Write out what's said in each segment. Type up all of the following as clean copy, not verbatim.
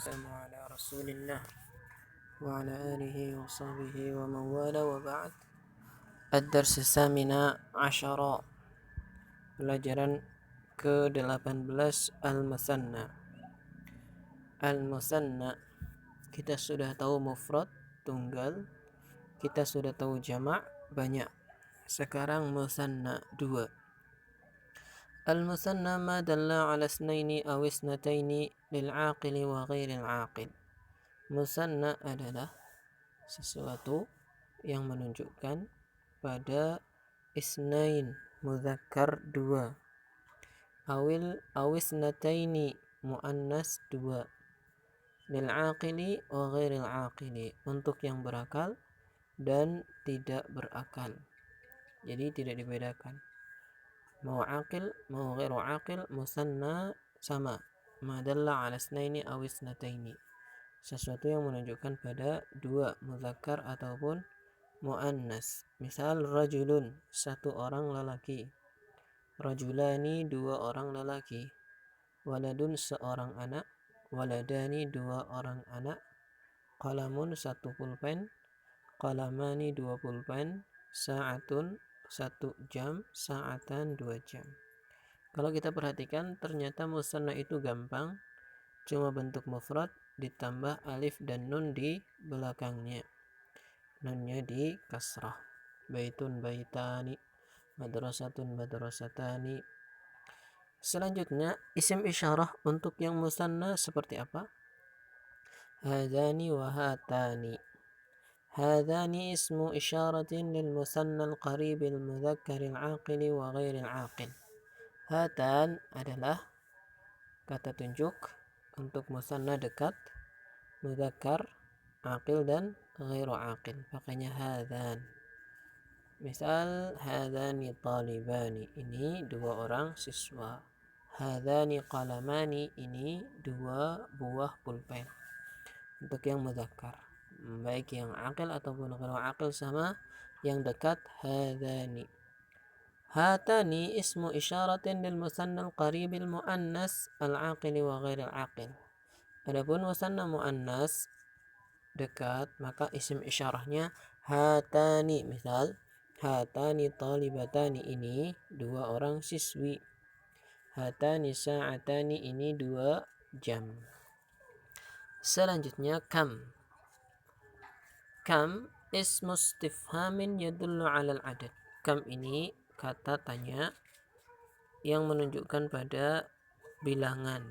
والسلام على رسول الله وعلى آله وصحبه ومن والاه وبعد. الدرس الثامن عشر, pelajaran ke-18 al-musanna. Al-musanna, kita sudah tahu mufrad tunggal, kita sudah tahu jamak banyak. Sekarang musanna dua. Al-musanna ma dalla ala isnaini aw isnataini lil aqili wa ghairil aqil. Musanna adalah sesuatu yang menunjukkan pada isnain mudzakkar dua, awisnataini muannas dua, lil aqili wa ghairil aqili, untuk yang berakal dan tidak berakal. Jadi tidak dibedakan. Mau aqil, mau ghairu aqil, musanna sama. Madalla ala isnaini aw isnataini. Sesuatu yang menunjukkan pada dua, mudzakkar ataupun muannas. Misal rajulun, satu orang lelaki. Rajulani, dua orang lelaki. Waladun, seorang anak. Waladani, dua orang anak. Qalamun, satu pulpen. Qalamani, dua pulpen. Sa'atun, satu jam. Sa'atan, dua jam. Kalau kita perhatikan, ternyata musanna itu gampang, cuma bentuk mufrad ditambah alif dan nun di belakangnya. Nunnya di kasrah. Baitun baitani, madrasatun madrasatani. Selanjutnya isim isyarah untuk yang musanna seperti apa? Hadani wa hatani. Hadani ismu isyaratin lil musanna al-qarib al-mudzakkar al-aqil wa ghair al-aqil. Hatan adalah kata tunjuk untuk musanna dekat, mudzakkar, aqil dan ghairu aqil. Pakainya hadan. Misal hadani talibani, ini dua orang siswa. Hadani qalamani, ini dua buah pulpen. Untuk yang mudzakkar, baik yang aqil ataupun ghairu aqil sama, yang dekat hadani. Hatani ismu isyaratin lil musanna al-qarib al-muannas al-aqil wa ghair al-aqil. Adapun musanna muannas dekat, maka isim isyarahnya hatani. Misal hatani talibatani, ini dua orang siswi. Hatani sa'atani, ini dua jam. Selanjutnya kam. Kam ismu istifhamin yadullu ala al-adad. Kam ini kata tanya yang menunjukkan pada bilangan.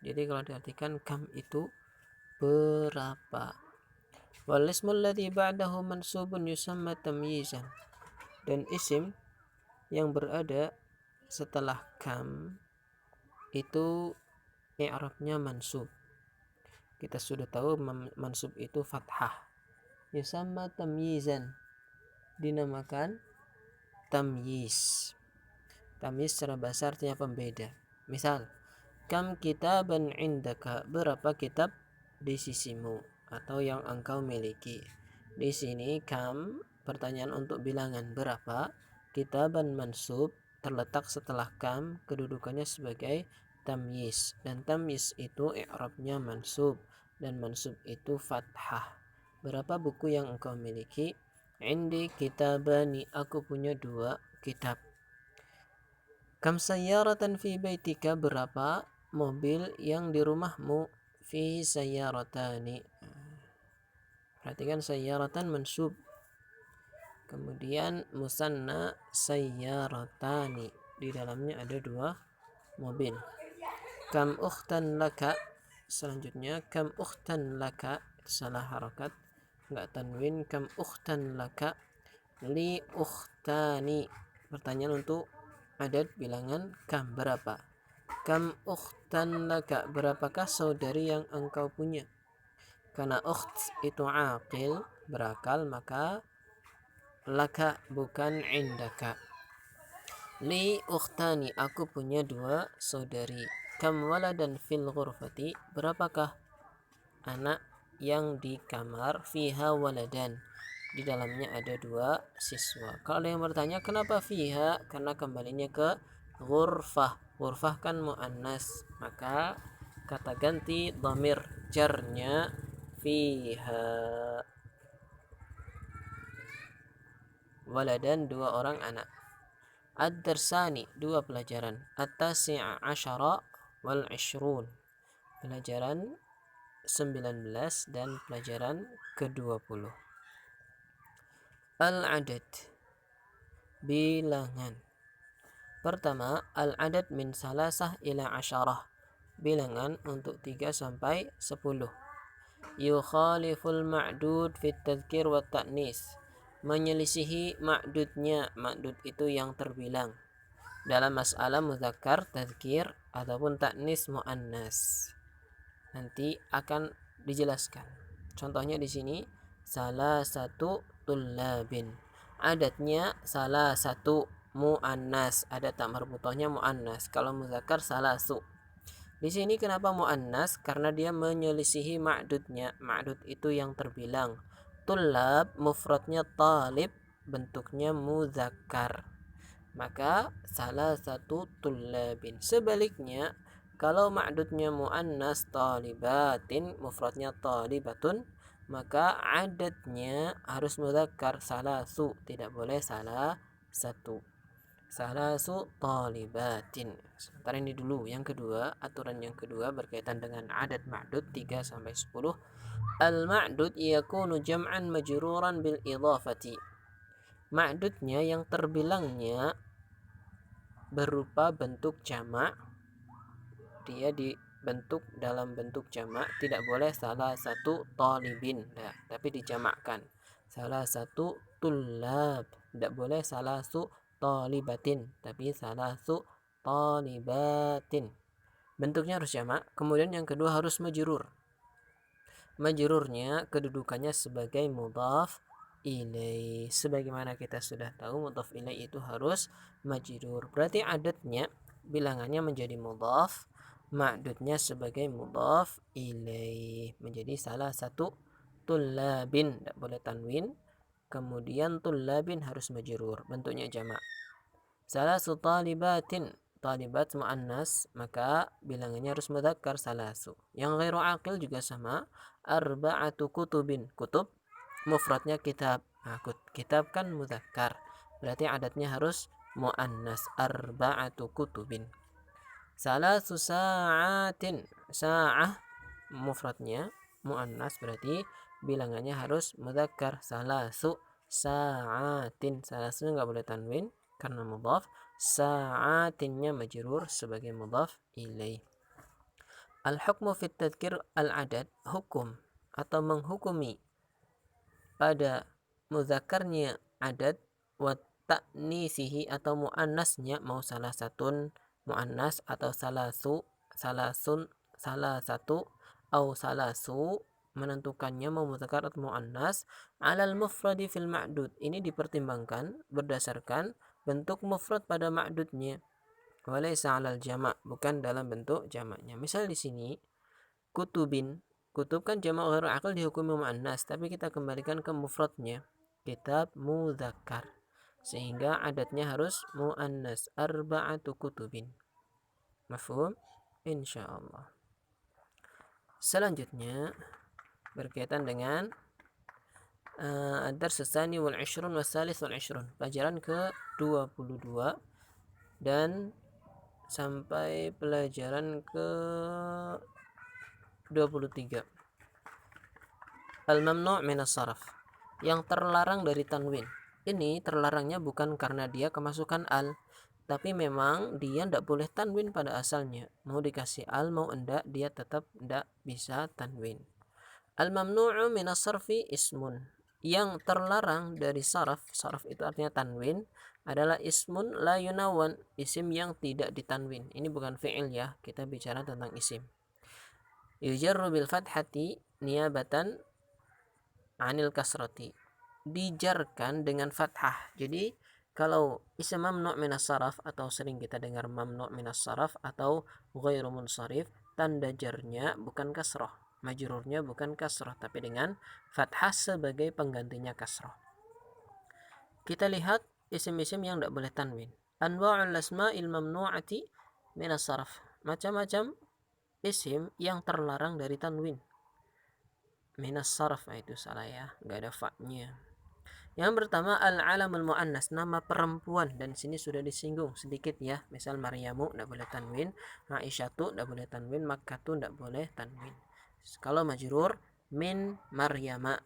Jadi kalau diartikan kam itu berapa. Wal ismu alladhi ba'dahu mansubun yusamma tamyizan. Dan isim yang berada setelah kam itu i'rabnya mansub. Kita sudah tahu mansub itu fathah. Yusamma tamyizan, dinamakan tamyiz. Tamyiz secara bahasa artinya pembeda. Misal, kam kitaban indaka, berapa kitab di sisimu atau yang engkau miliki. Di sini kam pertanyaan untuk bilangan berapa, kitaban mansub terletak setelah kam, kedudukannya sebagai tamyiz, dan tamyiz itu i'rabnya mansub, dan mansub itu fathah. Berapa buku yang engkau miliki? Indi kitabani, aku punya dua kitab. Kam sayyaratan fi baitika, berapa mobil yang di rumahmu? Fi sayyaratani. Perhatikan sayyaratan mansub. Kemudian musanna sayyaratani, di dalamnya ada dua mobil. Kam ukhtan laka, selanjutnya kam ukhtan laka, salah harakat, enggak tanwin. Kam ukhtan laka, li ukhtani. Pertanyaan untuk adad bilangan kam, berapa. Kam ukhtan laka, berapakah saudari yang engkau punya. Karena ukht itu aqil, berakal, maka laka bukan indaka. Li ukhtani, aku punya dua saudari. Kam waladan fil ghurfati, berapakah anak yang di kamar. Fiha waladan, di dalamnya ada dua siswa. Kalau ada yang bertanya kenapa fiha, karena kembalinya ke ghurfah. Ghurfah kan muannas, maka kata ganti dhamir jarnya fiha. Waladan, 2 orang anak. Ad-darsani, 2 pelajaran. At-tasi'a asyara wal 'ishrun, pelajaran 19 dan pelajaran ke-20. Al-adad, bilangan. Pertama, al-adad min salasah ila asyarah, bilangan untuk 3 sampai 10. Yukhaliful ma'dud fit tadhkir wa ta'nis, menyelisihi ma'dudnya, ma'dud itu yang terbilang, dalam masalah muzakkar, tadhkir ataupun ta'nis muannas. Nanti akan dijelaskan. Contohnya di sini salah satu tullabin. Adatnya salah satu muannas, ada tak marbutohnya muannas. Kalau muzakkar salasu. Di sini kenapa muannas? Karena dia menyelisihi ma'dudnya. Ma'dud itu yang terbilang. Tullab mufradnya talib, bentuknya muzakkar. Maka salah satu tullabin. Sebaliknya, kalau ma'dudnya muannas talibatin, mufradnya talibatun, maka adatnya harus muzakkar salasu, tidak boleh salah satu. Salasu talibatin. Sebentar, ini dulu. Yang kedua, aturan yang kedua berkaitan dengan adat ma'dud 3 sampai 10. Al-ma'dud yakunu jam'an majruran bil idhafati. Ma'dudnya yang terbilangnya berupa bentuk jamak, dia dibentuk dalam bentuk jamak, tidak boleh salah satu talibin, tapi dijamakkan. Salah satu tullab, tidak boleh salah satu talibatin, tapi salah satu talibatin. Bentuknya harus jamak. Kemudian yang kedua harus majrur. Majrurnya kedudukannya sebagai mudhaf ilaih. Sebagaimana kita sudah tahu, mudhaf ilaih itu harus majrur. Berarti adatnya, bilangannya menjadi mudhaf, ma'dudnya sebagai mudhaf ilaih, menjadi salah satu tullabin, tidak boleh tanwin. Kemudian tullabin harus majrur, bentuknya jamak. Salasu talibatin, talibat muannas, maka bilangannya harus mudzakkar salasu. Yang ghairu aqil juga sama. Arba'atu kutubin, kutub mufradnya kitab. Nah, kitab kan mudzakkar, berarti adatnya harus muannas, arba'atu kutubin. Salasu sa'atin, sa'ah mufradnya muannas, berarti bilangannya harus mudzakkar, salasu sa'atin. Salasu enggak boleh tanwin karena mudhaf, sa'atinnya majrur sebagai mudhaf ilaih. Al-hukmu fit tadhkir al-adad, hukum atau menghukumi pada mudzakarnya adad, wa ta'nisihi atau muannasnya, mau salah satun muannas atau salasu, salasun, salah satu, au salasu, menentukannya mau mudzakkar atau muannas, alal mufradi fil ma'dud. Ini dipertimbangkan berdasarkan bentuk mufrad pada ma'dudnya. Walaysa 'alal jama', bukan dalam bentuk jamaknya. Misal di sini kutubin, kutub kan jamak ghairu aqil dihukumi muannas, tapi kita kembalikan ke mufradnya, kitab mudzakkar, sehingga adatnya harus muannas, arba'atu kutubin. Mafhum? Insyaallah. Selanjutnya berkaitan dengan ad-dars tsani wal 'ishrun was salis wal 'ishrun, pelajaran ke-22 dan sampai pelajaran ke-23. Al-mamnu' minas sarf, yang terlarang dari tanwin. Ini terlarangnya bukan karena dia kemasukan al, tapi memang dia tidak boleh tanwin pada asalnya. Mau dikasih al mau enggak, dia tetap tidak bisa tanwin. Al-mamnu'u minas sarfi ismun, yang terlarang dari saraf, saraf itu artinya tanwin, adalah ismun la yunawan, isim yang tidak ditanwin. Ini bukan fi'il ya, kita bicara tentang isim. Yujarru bil fathati niyabatan anil kasrati, dijarkan dengan fathah. Jadi kalau isim mamnu' minas saraf, atau sering kita dengar mamnu' minas saraf atau ghairu munsharif, tanda jarnya bukan kasrah, majrurnya bukan kasrah, tapi dengan fathah sebagai penggantinya kasrah. Kita lihat isim-isim yang tidak boleh tanwin. Anwa'ul asma'il mamnu'ati minas sarf, macam-macam isim yang terlarang dari tanwin. Minas sarf, itu salah ya, nggak ada fa-nya. Yang pertama al-alamul muannas, nama perempuan, dan sini sudah disinggung sedikit ya. Misal Maryamu enggak boleh tanwin, Aisyatu enggak boleh tanwin, Makkatu enggak boleh tanwin. Kalau majrur min Maryama,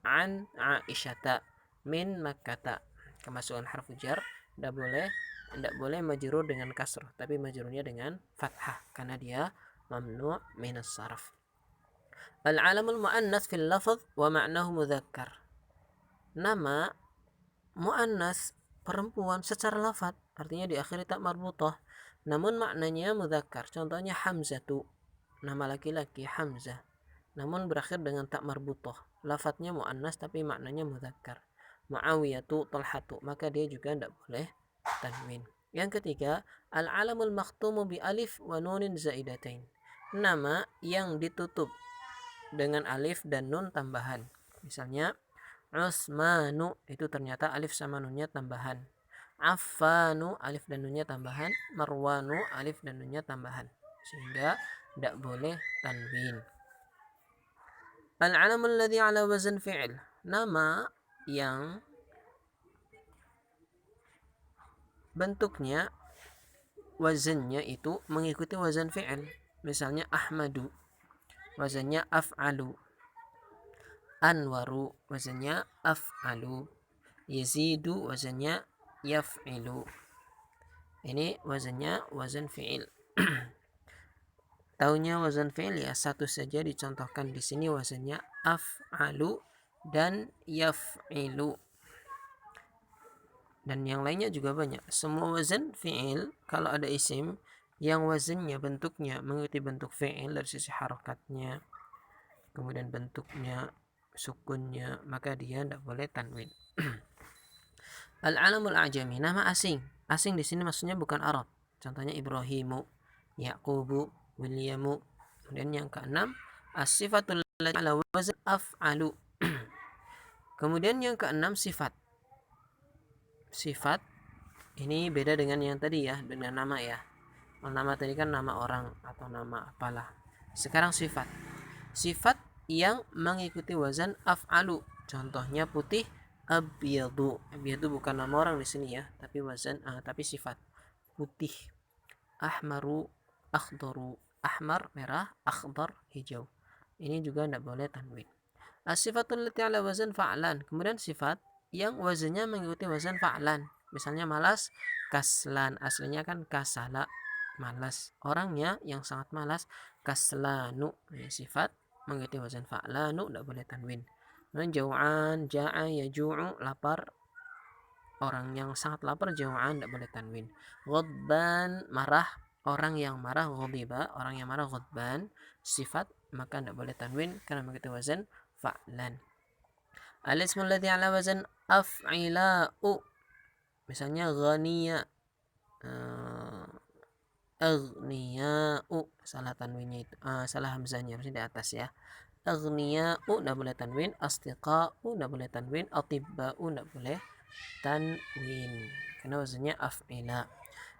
an Aisyata, min Makkata. Kemasukan harfu jar enggak boleh majrur dengan kasrah, tapi majrurnya dengan fathah karena dia mamnu' minas sarf. Al-alamul muannas fil lafaz wa ma'nahu mudzakkar. Nama muannas perempuan secara lafaz artinya diakhiri tak marbutah, namun maknanya mudzakkar. Contohnya Hamzatu, nama laki-laki Hamzah, namun berakhir dengan tak marbutah. Lafadznya muannas tapi maknanya mudzakkar. Muawiyatu, Talhatu, maka dia juga tidak boleh tanwin. Yang ketiga, al-alamul makhtumu bi alif wa nunin zaidatain. Nama yang ditutup dengan alif dan nun tambahan. Misalnya Usmanu, itu ternyata alif sama nunnya tambahan. Affanu, alif dan nunnya tambahan. Marwanu, alif dan nunnya tambahan, sehingga tidak boleh tanwin. Al-alam alladhi ala wazan fi'il, nama yang bentuknya wazannya itu mengikuti wazan fi'il. Misalnya Ahmadu, wazannya af'alu. Anwaru, wazannya af'alu. Yazidu, wazannya yaf'ilu. Ini wazannya wazan fi'il. Taunya wazan fi'il ya satu saja dicontohkan di sini, wazannya af'alu dan yaf'ilu. Dan yang lainnya juga banyak. Semua wazan fi'il kalau ada isim yang wazannya bentuknya mengikuti bentuk fi'il dari sisi harakatnya, kemudian bentuknya, sukunnya, maka dia tidak boleh tanwin. Al-alamul a'jami, nama asing. Asing di sini maksudnya bukan Arab. Contohnya Ibrahimu, Yaqubu, Williamu. Kemudian yang keenam, as-sifatul lati ala wazn af'alu. Kemudian yang keenam sifat. Sifat ini beda dengan yang tadi ya, dengan nama ya. Nama tadi kan nama orang atau nama apalah. Sekarang sifat. Sifat yang mengikuti wazan af'alu. Contohnya putih, abyadu. Abyadu bukan nama orang di sini ya, tapi wazan tapi sifat. Putih. Ahmaru, akhdaru. Ahmar merah, akhdar hijau. Ini juga tidak boleh tanwin. As-sifatul lati ala wazan fa'lan. Kemudian sifat yang wazannya mengikuti wazan fa'lan. Misalnya malas, kaslan. Aslinya kan kasala, malas. Orangnya yang sangat malas, kaslanu. Ini sifat mengikuti wazan fa'lanu, tidak boleh tanwin. Jau'an, ja'a, yaju'u, lapar. Orang yang sangat lapar, jau'an, tidak boleh tanwin. Ghadban, marah. Orang yang marah, ghadiba. Orang yang marah, ghadban. Sifat, maka tidak boleh tanwin karena mengikuti wazan fa'lan. Al-ismu alladhi ala wazan af'ila'u. Misalnya ghaniya, aghniya'u, salah tanwinnya itu, salah hamzahnya harusnya di atas ya. Aghniya'u tidak boleh tanwin, astiqa'u tidak boleh tanwin, atibba'u tidak boleh tanwin karena wazannya af'ila.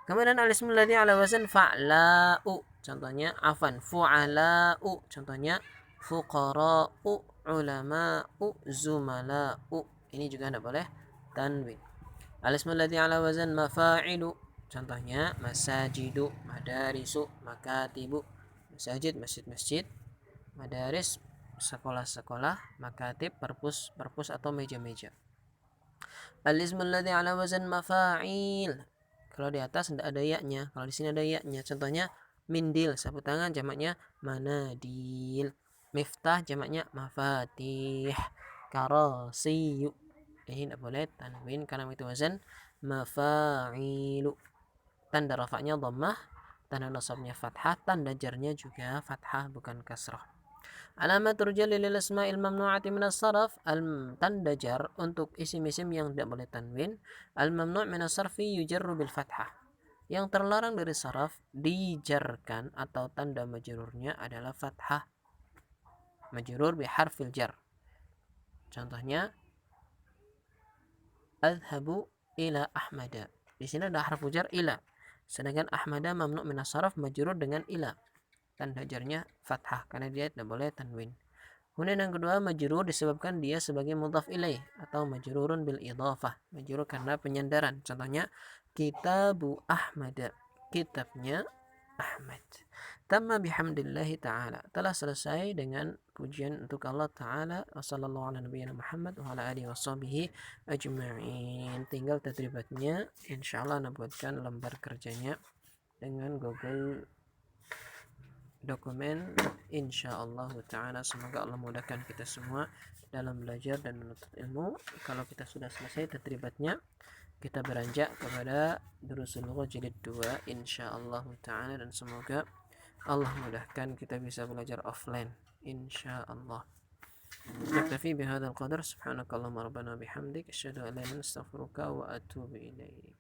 Kemudian al-ismu alladhi ala wazan fa'la'u, contohnya afan, fu'ala'u, contohnya fuqara'u, ulama'u, zumala'u. Ini juga tidak boleh tanwin. Al-ismu alladhi ala wazan mafa'ilu, contohnya masajidu, madarisu, makatibu. Masajid, masjid-masjid. Madaris, sekolah-sekolah. Makatib, perpus atau meja-meja. Al-ismu alladhi ala wazan mafa'il, kalau di atas tidak ada ya-nya, kalau di sini ada ya-nya. Contohnya mindil, sapu tangan, jamaknya manadil. Miftah, jamaknya mafatih. Karasiyu, ini tidak boleh tanwin karena itu wazan mafa'ilu. Tanda rafa'nya dhammah, tanda nasabnya fathah, tanda jarnya juga fathah bukan kasrah. Alamat rujal lil asma'il mamnu'ati min as-sarf, tanda jar untuk isim-isim yang tidak boleh tanwin. Al-mamnu' min as-sarfi yujarru bil fathah. Yang terlarang dari saraf dijarkan atau tanda majrurnya adalah fathah. Majrur bi harfil jar. Contohnya adhabu ila ahmada. Di sini ada harfu jar ila. Sedangkan ahmada mamnu' min as-sarf majrur dengan ila. tanda jarnya fathah karena dia tidak boleh tanwin. Kemudian yang kedua, majrur disebabkan dia sebagai mudhaf ilaih atau majrurun bil idhafah. Majrur karena penyandaran. Contohnya kitabu Ahmad, kitabnya Ahmad. Tamma bihamdillahi ta'ala. Telah selesai dengan pujian untuk Allah Ta'ala. Wassallallahu ala nabiyana Muhammad wa ala alihi washabihi ajma'in. Tinggal tadribatnya. Insyaallah anda buatkan lembar kerjanya dengan Google dokumen, insyaallah ta'ala. Semoga Allah mudahkan kita semua dalam belajar dan menuntut ilmu. Kalau kita sudah selesai tadribatnya, kita beranjak kepada Durusul Lughah jilid 2 insyaallah ta'ala, dan semoga Allah mudahkan kita bisa belajar offline insyaallah. Naktafi bihadzal qadar. Subhanakallahumma rabbana bihamdik asyhadu an la ilaha illa anta astaghfiruka wa atubu ilaik.